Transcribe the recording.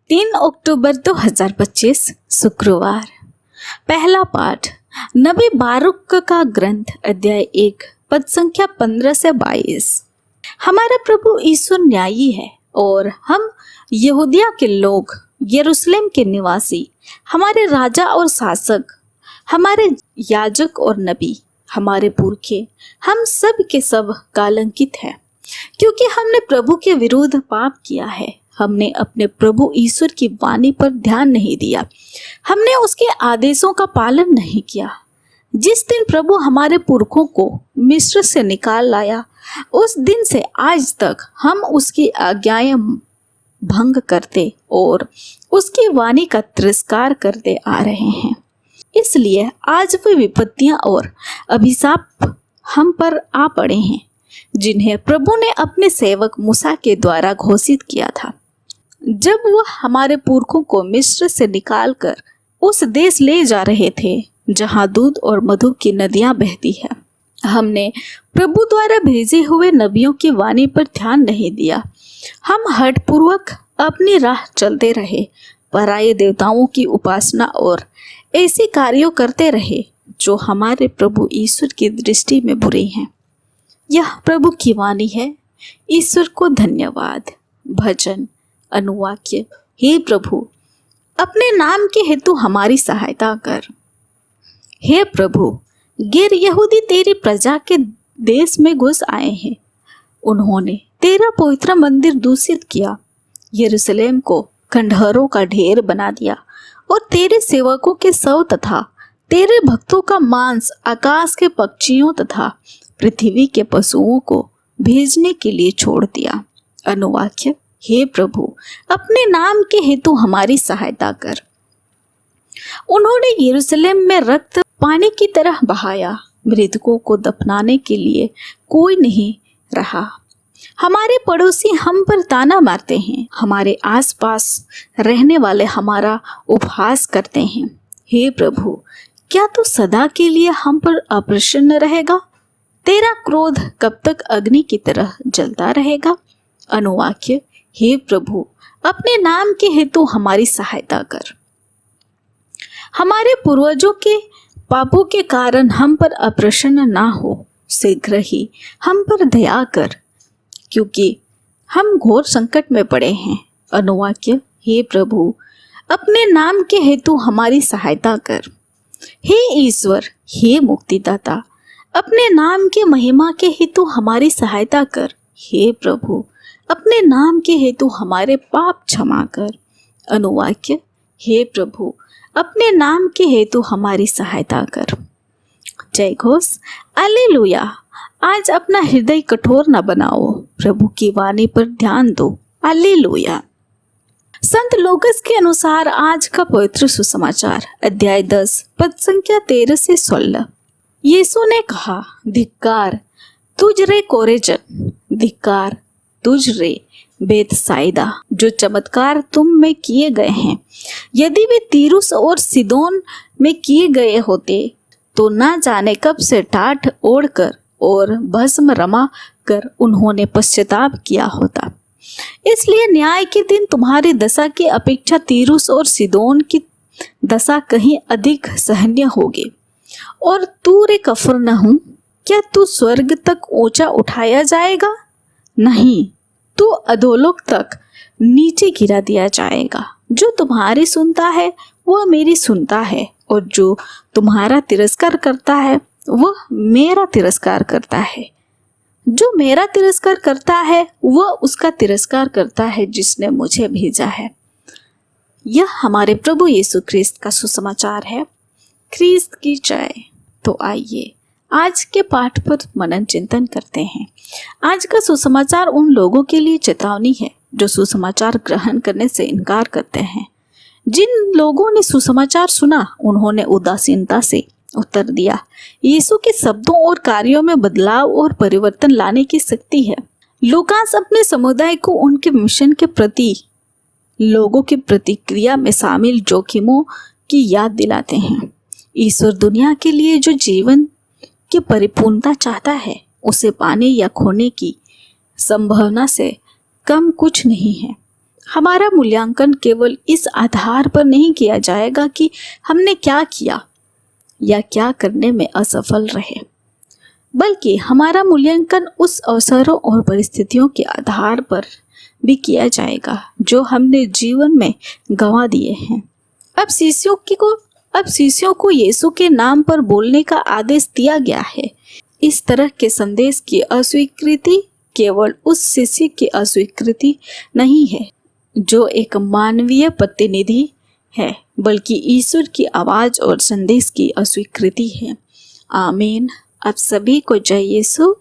3 अक्टूबर 2025 शुक्रवार। पहला पाठ नबी बारूक का ग्रंथ अध्याय 1 पद संख्या 15 से 22। हमारा प्रभु ईश्वर न्यायी है और हम यहूदिया के लोग, यरूशलेम के निवासी, हमारे राजा और शासक, हमारे याजक और नबी, हमारे पुरखे, हम सब के सब कलंकित हैं, क्योंकि हमने प्रभु के विरुद्ध पाप किया है। हमने अपने प्रभु ईश्वर की वाणी पर ध्यान नहीं दिया, हमने उसके आदेशों का पालन नहीं किया। जिस दिन प्रभु हमारे पुरखों को मिस्र से निकाल लाया, उस दिन से आज तक हम उसकी आज्ञाएं भंग करते और उसकी वाणी का तिरस्कार करते आ रहे हैं। इसलिए आज वे विपत्तियां और अभिशाप हम पर आ पड़े हैं, जिन्हें प्रभु ने अपने सेवक मूसा के द्वारा घोषित किया था, जब वह हमारे पुरखों को मिस्र से निकालकर उस देश ले जा रहे थे जहां दूध और मधु की नदियां बहती है। हमने प्रभु द्वारा भेजे हुए नबियों की वाणी पर ध्यान नहीं दिया। हम हठपूर्वक अपनी राह चलते रहे, पराये देवताओं की उपासना और ऐसे कार्यों करते रहे जो हमारे प्रभु ईश्वर की दृष्टि में बुरे हैं। यह प्रभु की वाणी है। ईश्वर को धन्यवाद। भजन अनुवाक्य। हे प्रभु, अपने नाम के हेतु हमारी सहायता कर। हे प्रभु, गैर यहूदी तेरी प्रजा के देश में घुस आए हैं। उन्होंने तेरा पवित्र मंदिर दूषित किया, यरूशलेम को खंडहरों का ढेर बना दिया और तेरे सेवकों के शव तथा तेरे भक्तों का मांस आकाश के पक्षियों तथा पृथ्वी के पशुओं को भेजने के लिए छोड़ दिया। अनुवाक्य। हे प्रभु, अपने नाम के हेतु हमारी सहायता कर। उन्होंने यरूशलेम में रक्त पानी की तरह बहाया, मृतकों को दफनाने के लिए कोई नहीं रहा। हमारे पड़ोसी हम पर ताना मारते हैं, हमारे आसपास रहने वाले हमारा उपहास करते हैं। हे प्रभु, क्या तू सदा के लिए हम पर अप्रसन्न रहेगा? तेरा क्रोध कब तक अग्नि की तरह जलता रहेगा? अनुवाक्य। हे प्रभु, अपने नाम के हेतु हमारी सहायता कर। हमारे पूर्वजों के पापों के कारण हम पर अप्रसन्न ना हो, शीघ्र ही हम पर दया कर, क्योंकि हम घोर संकट में पड़े हैं। अनुवाक्य। हे प्रभु, अपने नाम के हेतु हमारी सहायता कर। हे ईश्वर, हे मुक्तिदाता, अपने नाम के महिमा के हेतु हमारी सहायता कर। हे प्रभु, अपने नाम के हेतु हमारे पाप क्षमा कर। अनुवाक्य। हे प्रभु, अपने नाम के हेतु हमारी सहायता कर। जय घोष। हालेलुया। आज अपना हृदय कठोर न बनाओ, प्रभु की वाणी पर ध्यान दो। हालेलुया। संत लूकास के अनुसार आज का पवित्र सुसमाचार अध्याय 10 पद संख्या 13 से 16। यीशु ने कहा, धिक्कार तुझ रे कोरेजन, धिक्कार तुझ रे बेतसाइदा, जो चमत्कार तुम में किए गए हैं, यदि वे तीरुस और सिदोन में किए गए होते तो ना जाने कब से टाट ओढ़कर और भस्म रमा कर उन्होंने पश्चाताप किया होता। इसलिए न्याय के दिन तुम्हारी दशा की अपेक्षा तीरुस और सिदोन की दशा कहीं अधिक सहनीय होगी। और तू रे कफरनहूम, क्या तू स्वर्ग तक ऊंचा उठाया जाएगा? नहीं, तू अधोलोक तक नीचे गिरा दिया जाएगा। जो तुम्हारी सुनता है वह मेरी सुनता है, और जो तुम्हारा तिरस्कार करता है वह मेरा तिरस्कार करता है। जो मेरा तिरस्कार करता है वह उसका तिरस्कार करता है जिसने मुझे भेजा है। यह हमारे प्रभु यीशु ख्रिस्त का सुसमाचार है। ख्रिस्त की जय। तो आइए आज के पाठ पर मनन चिंतन करते हैं। आज का सुसमाचार उन लोगों के लिए चेतावनी है जो सुसमाचार ग्रहण करने से इनकार करते हैं। जिन लोगों ने सुसमाचार सुना, उन्होंने उदासीनता से उत्तर दिया। यीशु के शब्दों और कार्यों में बदलाव और परिवर्तन लाने की शक्ति है। लूकास अपने समुदाय को उनके मिशन के प्रति लोगों की प्रतिक्रिया में शामिल जोखिमों की याद दिलाते हैं। ईश्वर दुनिया के लिए जो जीवन की परिपूर्णता चाहता है, उसे पाने या खोने की संभावना से कम कुछ नहीं है। हमारा मूल्यांकन केवल इस आधार पर नहीं किया जाएगा कि हमने क्या किया या क्या करने में असफल रहे, बल्कि हमारा मूल्यांकन उस अवसरों और परिस्थितियों के आधार पर भी किया जाएगा जो हमने जीवन में गंवा दिए हैं। अब शिष्यों को यीशु के नाम पर बोलने का आदेश दिया गया है। इस तरह के संदेश की अस्वीकृति केवल उस शिष्य की अस्वीकृति नहीं है जो एक मानवीय प्रतिनिधि है, बल्कि ईश्वर की आवाज और संदेश की अस्वीकृति है। आमीन। आप सभी को जय यीशु।